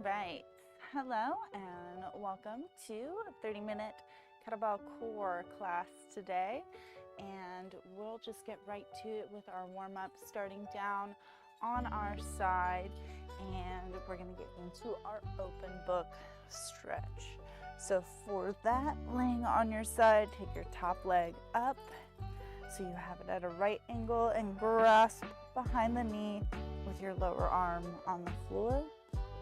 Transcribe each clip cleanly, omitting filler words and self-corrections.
Right. Hello and welcome to a 30-minute kettlebell core class today. And we'll just get right to it with our warm-up, starting down on our side. And we're going to get into our open book stretch. So for that, laying on your side, take your top leg up so you have it at a right angle and grasp behind the knee with your lower arm on the floor.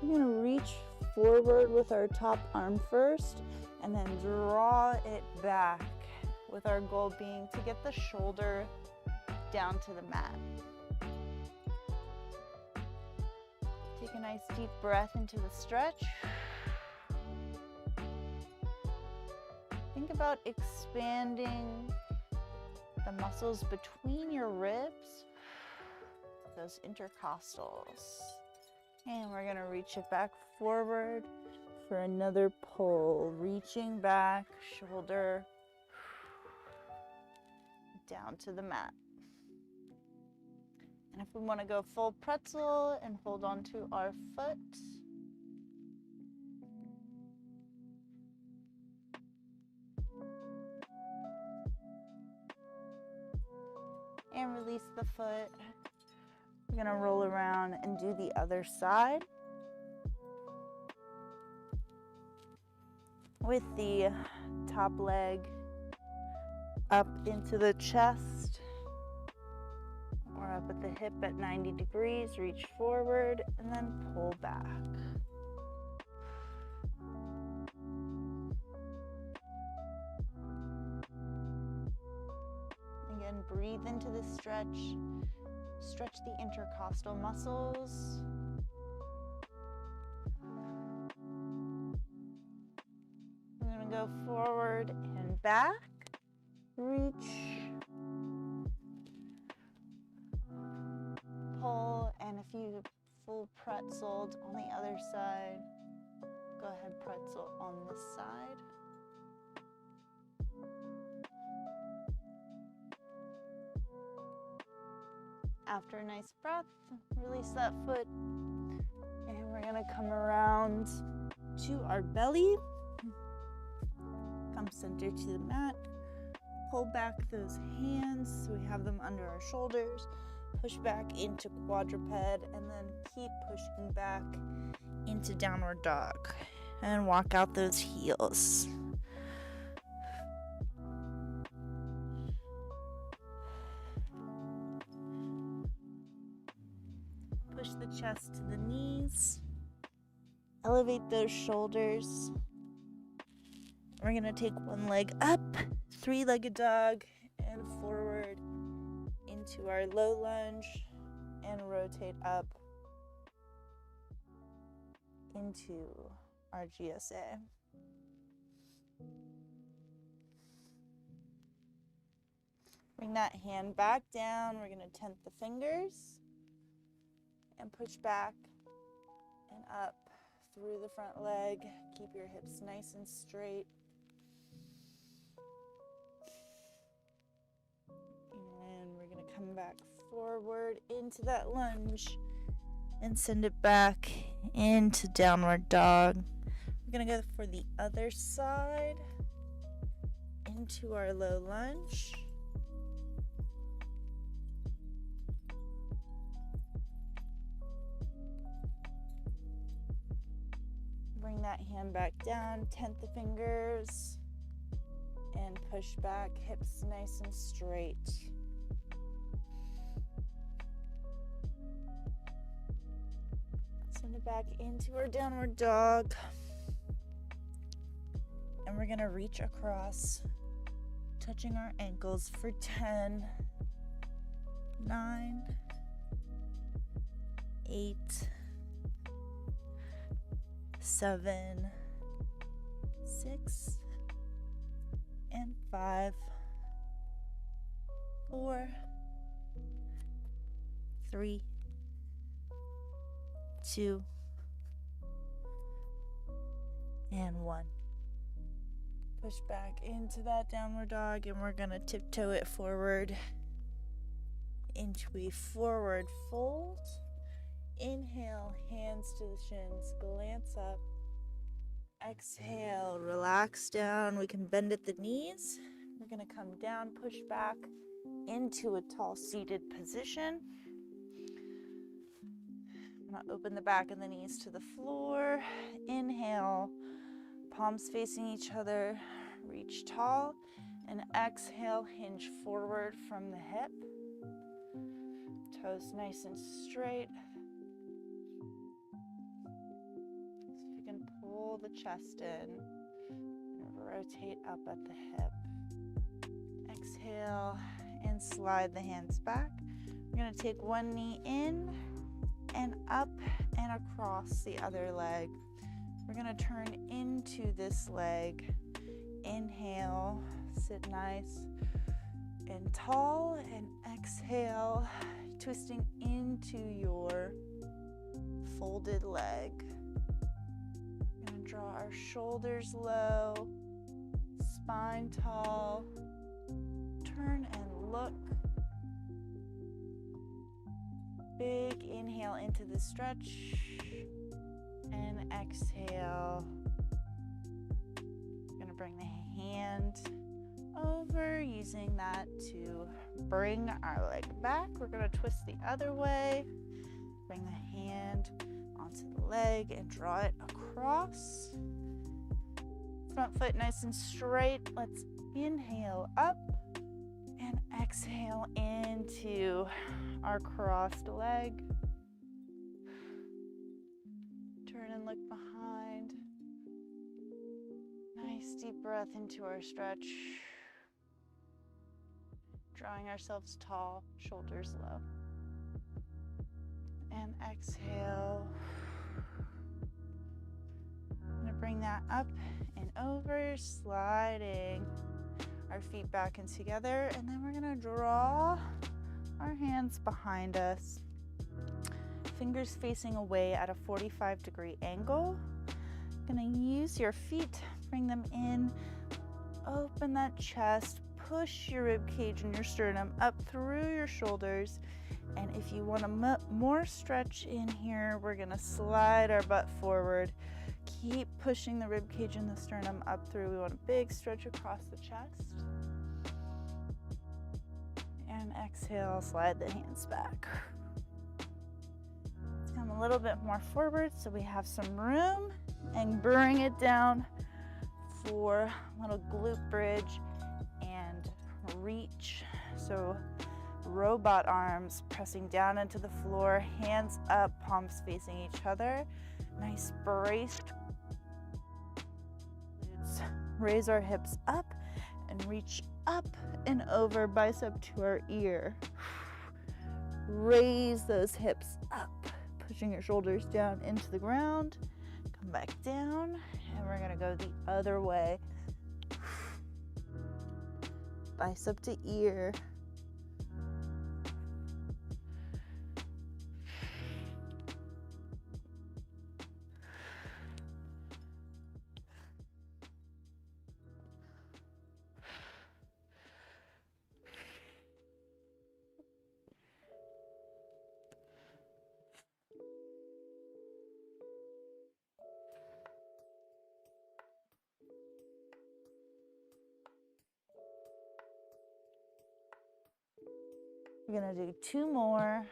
We're going to reach forward with our top arm first and then draw it back, with our goal being to get the shoulder down to the mat. Take a nice deep breath into the stretch. Think about expanding the muscles between your ribs, those intercostals. And we're gonna reach it back forward for another pull. Reaching back, shoulder down to the mat. And if we wanna go full pretzel and hold on to our foot, and release the foot. We're gonna roll around and do the other side with the top leg up into the chest or up at the hip at 90 degrees. Reach forward and then pull back. Again, breathe into the stretch. Stretch the intercostal muscles. We're going to go forward and back. Reach. Pull. And if you full pretzeled on the other side, go ahead, pretzel on this side. After a nice breath, release that foot, and we're gonna come around to our belly. Come center to the mat. Pull back those hands so we have them under our shoulders. Push back into quadruped, and then keep pushing back into downward dog. And walk out those heels. Push the chest to the knees. Elevate those shoulders. We're gonna take one leg up, three-legged dog, and forward into our low lunge, and rotate up into our GSA. Bring that hand back down. We're gonna tent the fingers and push back and up through the front leg. Keep your hips nice and straight. And we're gonna come back forward into that lunge and send it back into downward dog. We're gonna go for the other side into our low lunge. Bring that hand back down, tent the fingers, and push back, hips nice and straight. Send it back into our downward dog. And we're gonna reach across, touching our ankles for 10, 9, 8, 7, 6, and 5, 4, 3, 2, and 1. Push back into that downward dog, and we're gonna tiptoe it forward into a forward fold. Inhale, hands to the shins, glance up. Exhale, relax down. We can bend at the knees. We're going to come down, push back into a tall seated position. I'm going to open the back of the knees to the floor. Inhale, palms facing each other, reach tall. And exhale, hinge forward from the hip. Toes nice and straight. So you can pull the chest in and rotate up at the hip. Exhale and slide the hands back. We're going to take one knee in and up and across the other leg. We're going to turn into this leg. Inhale, sit nice and tall, and exhale, twisting into your folded leg. We're going to draw our shoulders low, spine tall, turn and look. Big inhale into the stretch, and exhale. We're going to bring the hand over, using that to bring our leg back. We're going to twist the other way, bring the hand onto the leg and draw it across. Front foot nice and straight. Let's inhale up and exhale into our crossed leg. Turn and look behind. Nice deep breath into our stretch. Drawing ourselves tall, shoulders low. And exhale. I'm going to bring that up and over, sliding our feet back and together. And then we're going to draw our hands behind us. Fingers facing away at a 45-degree angle. Going to use your feet, bring them in, open that chest, push your rib cage and your sternum up through your shoulders. And if you want a more stretch in here, we're going to slide our butt forward. Keep pushing the rib cage and the sternum up through. We want a big stretch across the chest. And exhale, slide the hands back. Let's come a little bit more forward so we have some room, and bring it down for a little glute bridge and reach. So robot arms pressing down into the floor, hands up, palms facing each other. Nice braced glutes. Raise our hips up and reach up and over, bicep to our ear. Raise those hips up, pushing your shoulders down into the ground. Come back down, and we're gonna go the other way. Bicep to ear. We're gonna do two more.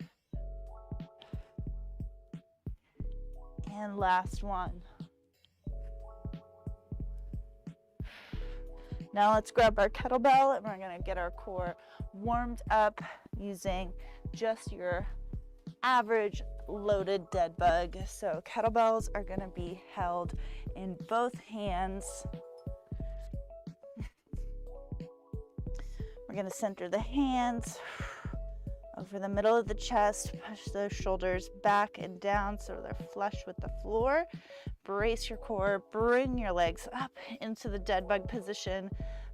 And last one. Now let's grab our kettlebell, and we're gonna get our core warmed up using just your average loaded dead bug. So kettlebells are gonna be held in both hands. We're gonna center the hands over the middle of the chest, push those shoulders back and down so they're flush with the floor. Brace your core, bring your legs up into the dead bug position,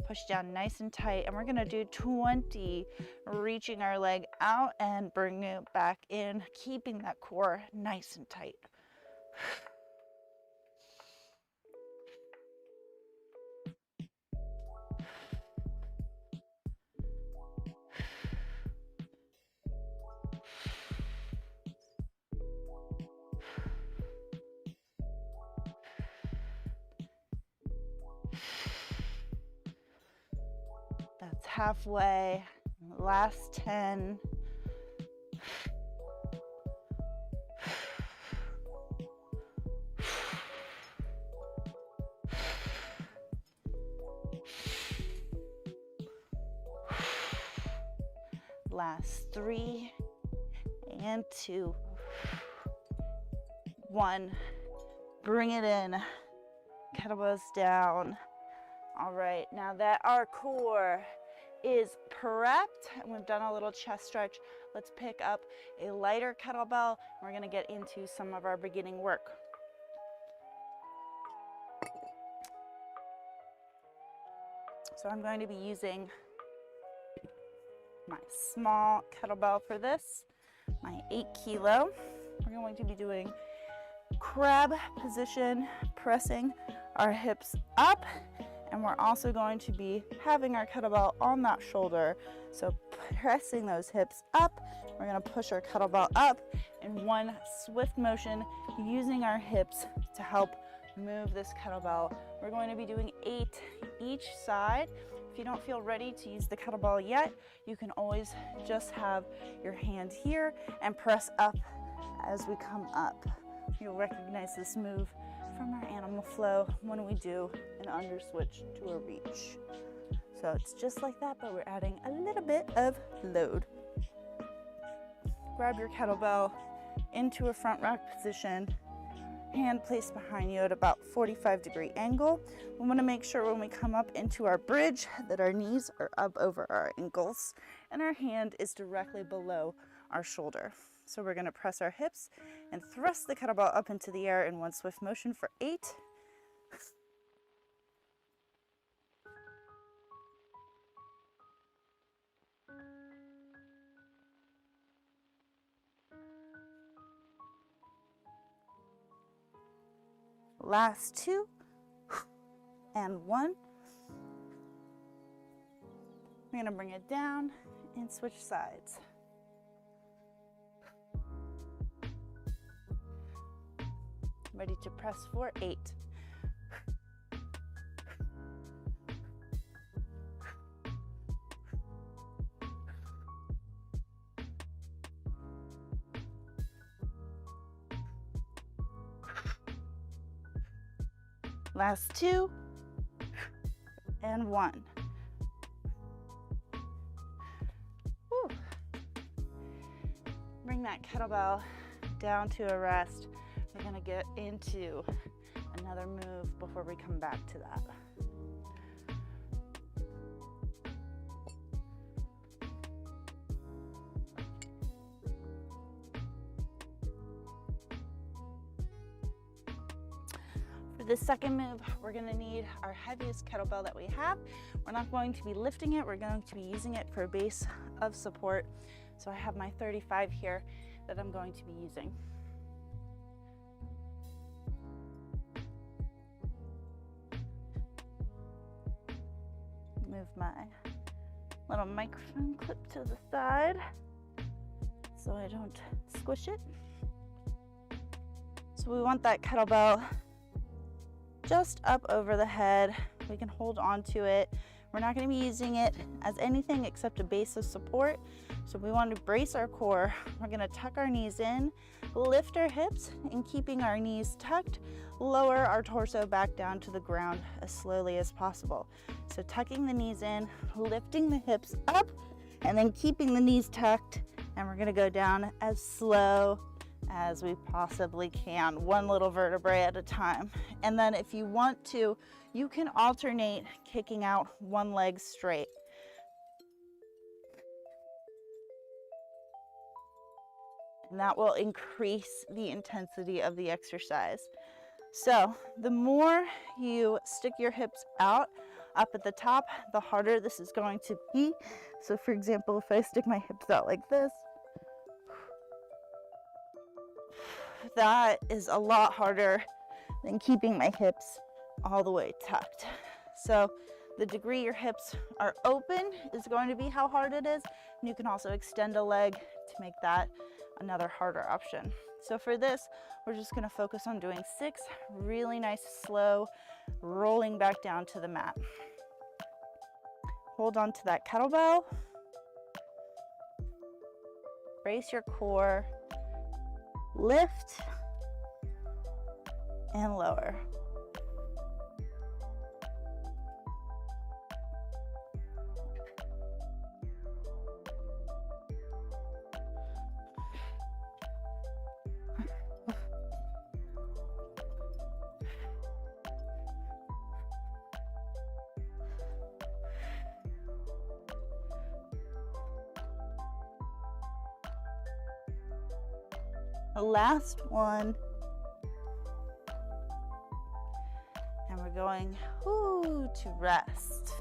push down nice and tight, and we're gonna do 20, reaching our leg out and bring it back in, keeping that core nice and tight. halfway. Last 10. Last 3 and 2. 1. Bring it in. Kettlebells down. All right, now that our core is prepped and we've done a little chest stretch, let's pick up a lighter kettlebell. We're going to get into some of our beginning work. So I'm going to be using my small kettlebell for this, my 8 kilo. We're going to be doing crab position, pressing our hips up, and we're also going to be having our kettlebell on that shoulder. So pressing those hips up, we're going to push our kettlebell up in one swift motion, using our hips to help move this kettlebell. We're going to be doing 8 each side. If you don't feel ready to use the kettlebell yet, you can always just have your hand here and press up as we come up. You'll recognize this move from our animal flow when we do an under switch to a reach. So it's just like that, but we're adding a little bit of load. Grab your kettlebell into a front rack position, hand placed behind you at about 45-degree angle. We want to make sure when we come up into our bridge that our knees are up over our ankles and our hand is directly below our shoulder. So we're going to press our hips and thrust the kettlebell up into the air in one swift motion for 8. Last 2 and 1. We're going to bring it down and switch sides. Ready to press for 8. Last 2 and 1. Woo. Bring that kettlebell down to a rest. We're going to get into another move before we come back to that. For the second move, we're going to need our heaviest kettlebell that we have. We're not going to be lifting it, we're going to be using it for a base of support. So I have my 35 here that I'm going to be using. Move my little microphone clip to the side so I don't squish it. So we want that kettlebell just up over the head. We can hold on to it. We're not going to be using it as anything except a base of support. So we want to brace our core. We're going to tuck our knees in, lift our hips, and keeping our knees tucked, lower our torso back down to the ground as slowly as possible. So tucking the knees in, lifting the hips up, and then keeping the knees tucked. And we're going to go down as slow as we possibly can, one little vertebrae at a time. And then if you want to, you can alternate kicking out one leg straight. And that will increase the intensity of the exercise. So the more you stick your hips out up at the top, the harder this is going to be. So for example, if I stick my hips out like this, that is a lot harder than keeping my hips all the way tucked. So the degree your hips are open is going to be how hard it is. And you can also extend a leg to make that another harder option. So for this, we're just going to focus on doing 6 really nice, slow, rolling back down to the mat. hold on to that kettlebell. Brace your core. Lift and lower. The last one. And we're going to rest.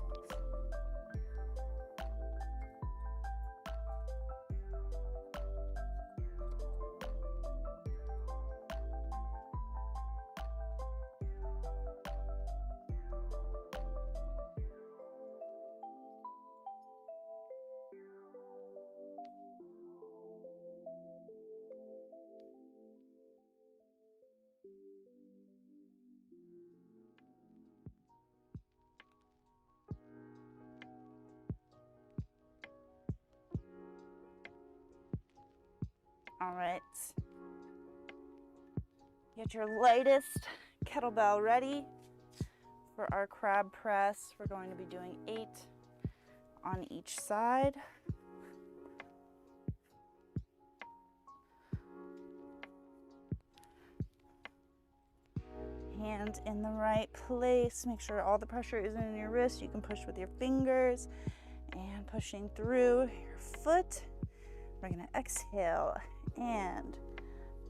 All right, get your lightest kettlebell ready for our crab press. We're going to be doing 8 on each side. Hand in the right place. Make sure all the pressure isn't in your wrist. You can push with your fingers and pushing through your foot. We're going to exhale and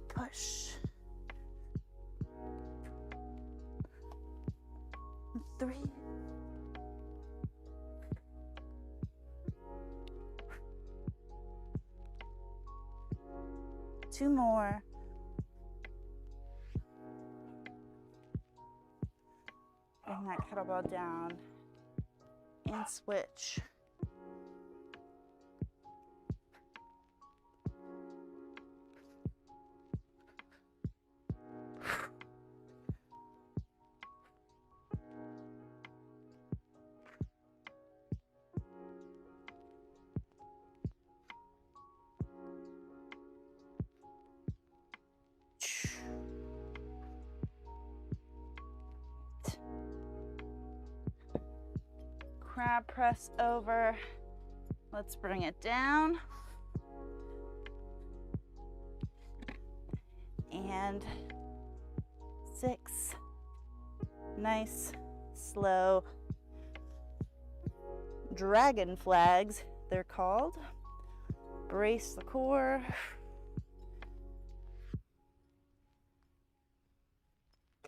push. 3. 2 more. Bring that kettlebell down and switch. Crab press over. Let's bring it down. And 6. Nice, slow dragon flags, they're called. Brace the core.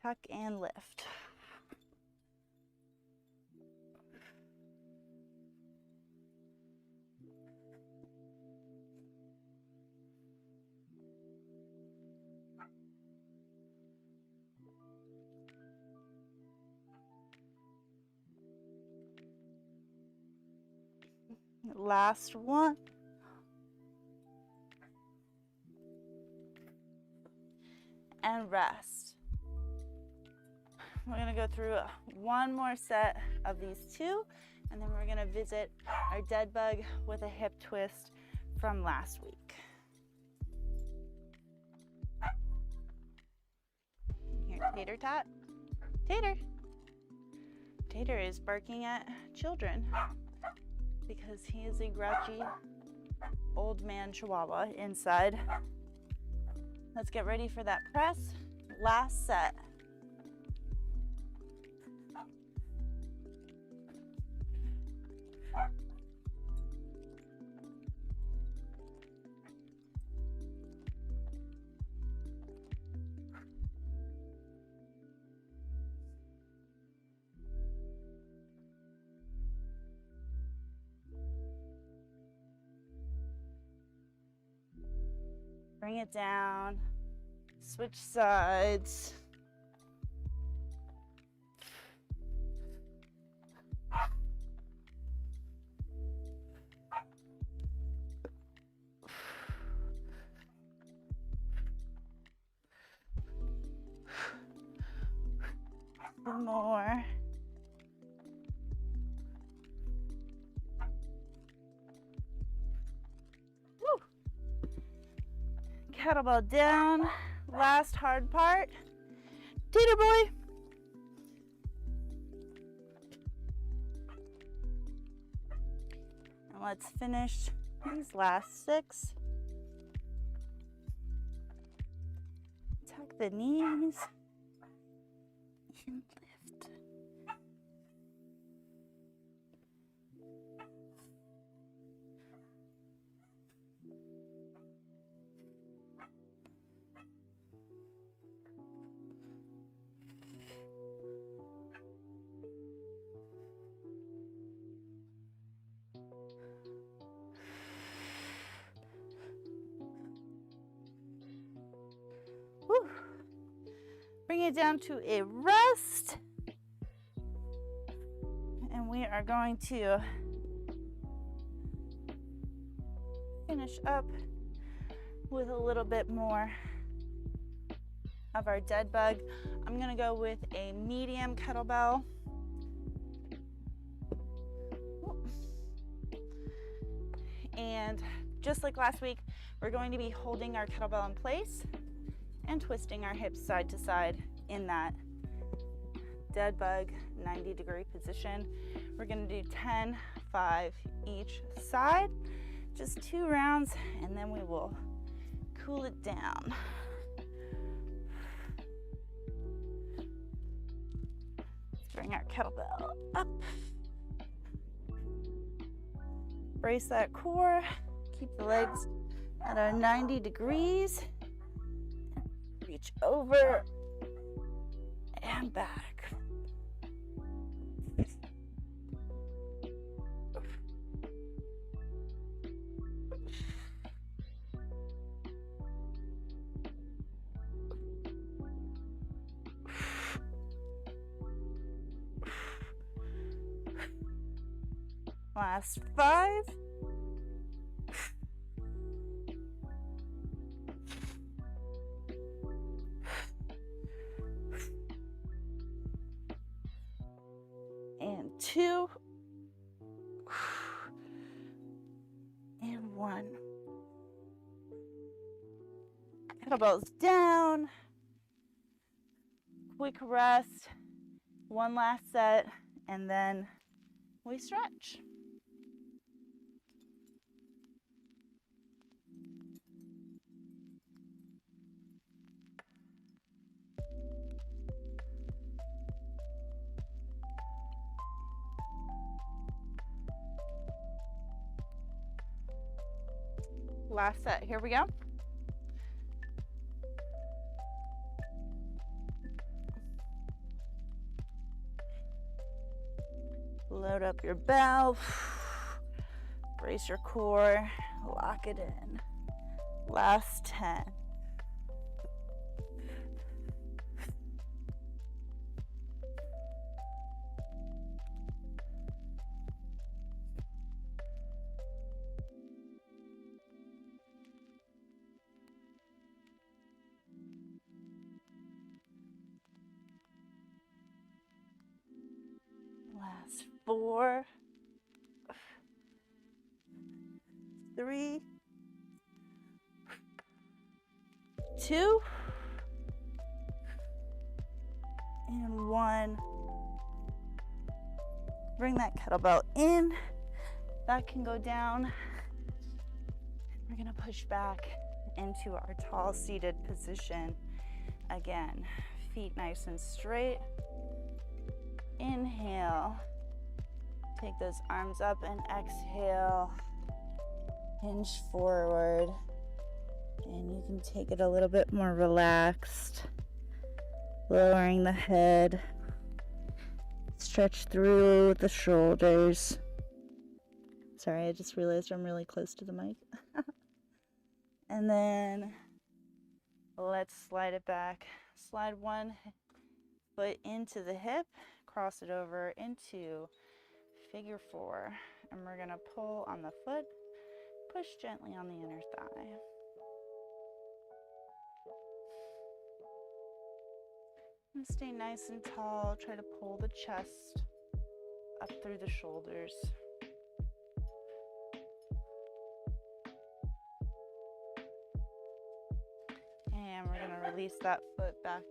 Tuck and lift. Last one. And rest. We're going to go through one more set of these 2, and then we're going to visit our dead bug with a hip twist from last week. Here, Tater Tot. Tater. Tater is barking at children because he is a grouchy old man chihuahua inside. Let's get ready for that press. Last set. Bring it down, switch sides. One more. Kettlebell down. Last hard part. Tater boy. And let's finish these last 6. Tuck the knees and lift. Whew. Bring it down to a rest. And we are going to finish up with a little bit more of our dead bug. I'm going to go with a medium kettlebell. And just like last week, we're going to be holding our kettlebell in place and twisting our hips side to side in that dead bug 90-degree position. We're going to do 10, 5 each side, just 2 rounds, and then we will cool it down. Let's bring our kettlebell up. Brace that core, keep the legs at our 90 degrees. Reach over and back. Last 5. And 2. And 1. Kettlebells down. Quick rest. 1 last set, and then we stretch. Last set, here we go. Load up your bell, brace your core, lock it in. Last 10. Last 4, 3, 2, and 1. Bring that kettlebell in. That can go down. We're gonna push back into our tall seated position. Again, feet nice and straight. Inhale, take those arms up, and exhale, hinge forward, and you can take it a little bit more relaxed, lowering the head, stretch through the shoulders. Sorry, I just realized I'm really close to the mic. And then let's slide it back. Slide 1 foot into the hip, cross it over into figure 4, and we're gonna pull on the foot, push gently on the inner thigh. And stay nice and tall. Try to pull the chest up through the shoulders. we're gonna release that foot back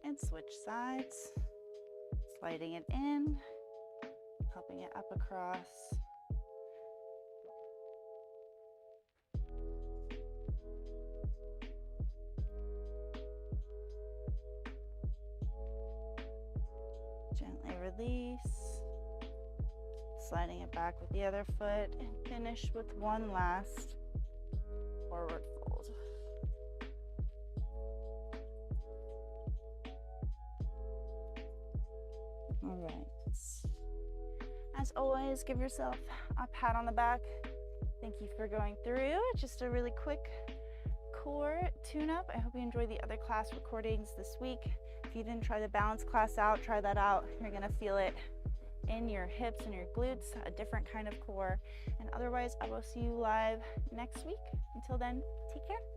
and switch sides, sliding it in, helping it up across. Gently release, sliding it back with the other foot, and finish with one last forward fold. All right. As always, give yourself a pat on the back. Thank you for going through just a really quick core tune-up. I hope you enjoyed the other class recordings this week. If you didn't try the balance class out, try that out. You're gonna feel it in your hips and your glutes, a different kind of core. And otherwise, I will see you live next week. Until then, take care.